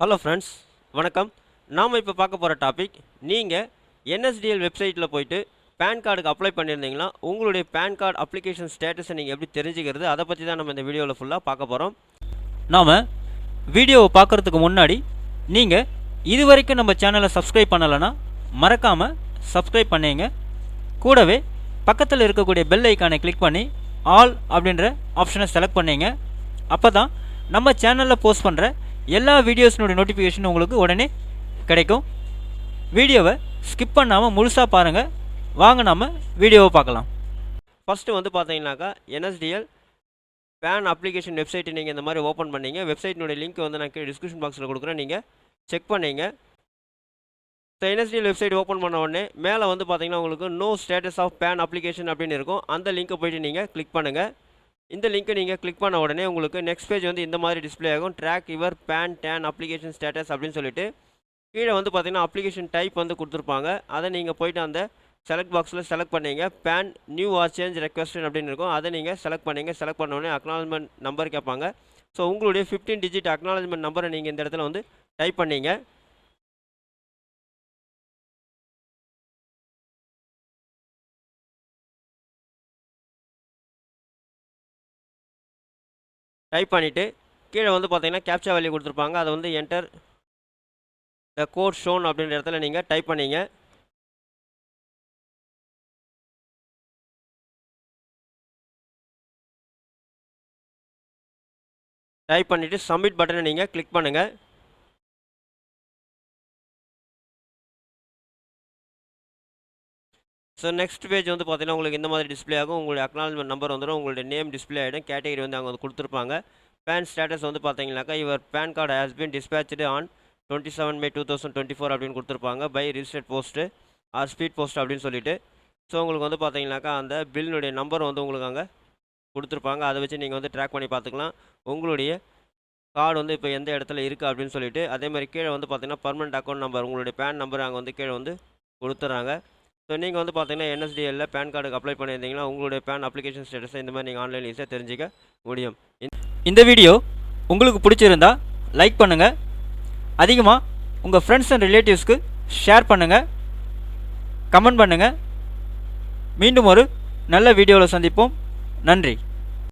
Hello friends, வணக்கம். நாம் இப்போ பார்க்க போகிற டாபிக், நீங்கள் என்எஸ்டிஎல் வெப்சைட்டில் போயிட்டு பேன் கார்டுக்கு அப்ளை பண்ணியிருந்தீங்கன்னா உங்களுடைய பேன் கார்டு அப்ளிகேஷன் ஸ்டேட்டஸை நீங்கள் எப்படி தெரிஞ்சுக்கிறது, அதை பற்றி தான் நம்ம இந்த வீடியோவில் ஃபுல்லாக பார்க்க போகிறோம். நாம் வீடியோவை பார்க்குறதுக்கு முன்னாடி நீங்கள் இது வரைக்கும் நம்ம சேனலை சப்ஸ்கிரைப் பண்ணலைன்னா மறக்காமல் சப்ஸ்கிரைப் பண்ணிங்க. கூடவே பக்கத்தில் இருக்கக்கூடிய பெல் ஐக்கானை கிளிக் பண்ணி ஆல் அப்படின்ற ஆப்ஷனை செலக்ட் பண்ணிங்க. அப்போ தான் நம்ம சேனலில் போஸ்ட் பண்ணுற எல்லா வீடியோஸ்னுடைய நோட்டிஃபிகேஷன் உங்களுக்கு உடனே கிடைக்கும். வீடியோவை ஸ்கிப் பண்ணாமல் முழுசாக பாருங்கள். வாங்க நம்ம வீடியோவை பார்க்கலாம். ஃபஸ்ட்டு வந்து பார்த்தீங்கன்னாக்கா என்எஸ்டிஎல் பேன் அப்ளிகேஷன் வெப்சைட்டு நீங்கள் இந்த மாதிரி ஓப்பன் பண்ணிங்க. வெப்சைட்டினுடைய லிங்க் வந்து நான் டிஸ்கிரிப்ஷன் பாக்ஸில் கொடுக்குறேன், நீங்கள் செக் பண்ணிங்க. ஸோ என்எஸ்டிஎல் வெப்சைட் ஓப்பன் பண்ண உடனே மேலே வந்து பார்த்தீங்கன்னா உங்களுக்கு know status of PAN application அப்படின்னு இருக்கும். அந்த லிங்க்கை போய்ட்டு நீங்கள் கிளிக் பண்ணுங்கள். இந்த லிங்க்கை நீங்கள் கிளிக் பண்ண உடனே உங்களுக்கு நெக்ஸ்ட் பேஜ் வந்து இந்த மாதிரி டிஸ்பிளே ஆகும். Track your PAN TAN application status அப்படின்னு சொல்லிட்டு கீழே வந்து பார்த்தீங்கன்னா அப்ளிகேஷன் டைப் வந்து கொடுத்துருப்பாங்க. அதை நீங்கள் போய்ட்டு அந்த செலக்ட் பாக்ஸில் செலக்ட் பண்ணிங்க. PAN new or change request அப்படின்னு இருக்கும். அதை நீங்கள் செலக்ட் பண்ணிங்க. செலக்ட் பண்ண உடனே அக்னாலஜ்மெண்ட் நம்பர் கேட்பாங்க. ஸோ உங்களுடைய 15 டிஜிட் அக்னாலஜ்மெண்ட் நம்பரை நீங்கள் இந்த இடத்துல வந்து டைப் பண்ணிங்க. டைப் பண்ணிவிட்டு கீழே வந்து பார்த்தீங்கன்னா கேப்சா வேல்யூ கொடுத்துருப்பாங்க. அதை வந்து என்டர் த கோட் ஷோன் அப்படின்ற இடத்துல நீங்கள் டைப் பண்ணிங்க. டைப் பண்ணிவிட்டு சப்மிட் பட்டனை நீங்கள் கிளிக் பண்ணுங்கள். ஸோ நெக்ஸ்ட் பேஜ் வந்து பார்த்தீங்கன்னா உங்களுக்கு இந்த மாதிரி டிஸ்பிளே ஆகும். உங்களுடைய அக்னாலஜ்மெண்ட் நம்பர் வந்துடும். உங்களுடைய நேம் டிஸ்பிளே ஆகிடும். கேட்டகரி வந்து அங்கே வந்து கொடுத்துருப்பாங்க. பேன் ஸ்டேட்டஸ் வந்து பார்த்தீங்கன்னாக்கா your PAN card has been dispatch on 27 May 2024 அப்படின்னு கொடுத்துருப்பாங்க. By registered post or speed post அப்படின்னு சொல்லிட்டு. ஸோ உங்களுக்கு வந்து பார்த்தீங்கன்னாக்கா அந்த பில்லுடைய நம்பர் வந்து உங்களுக்கு அங்கே கொடுத்துருப்பாங்க. அதை வச்சு நீங்கள் வந்து ட்ராக் பண்ணி பார்த்துக்கலாம் உங்களுடைய கார்டு வந்து இப்போ எந்த இடத்துல இருக்குது அப்படின்னு சொல்லிட்டு. அதே மாதிரி கீழே வந்து பார்த்தீங்கன்னா பர்மனெண்ட் அக்கௌண்ட் நம்பர், உங்களுடைய பேன் நம்பர் அங்கே வந்து கீழே வந்து கொடுத்துட்றாங்க. ஸோ நீங்கள் வந்து பார்த்தீங்கன்னா என்எஸ்டிஎல்ல பேன் கார்டுக்கு அப்ளை பண்ணியிருந்தீங்கன்னா உங்களுடைய பேன் அப்ளிகேஷன் ஸ்டேட்டஸை இந்த மாதிரி நீங்கள் ஆன்லைன் ஈஸியாக தெரிஞ்சிக்க முடியும். இந்த வீடியோ உங்களுக்கு பிடிச்சிருந்தா லைக் பண்ணுங்கள். அதிகமாக உங்கள் ஃப்ரெண்ட்ஸ் அண்ட் ரிலேட்டிவ்ஸ்க்கு ஷேர் பண்ணுங்கள். கமெண்ட் பண்ணுங்கள். மீண்டும் ஒரு நல்ல வீடியோவில் சந்திப்போம். நன்றி.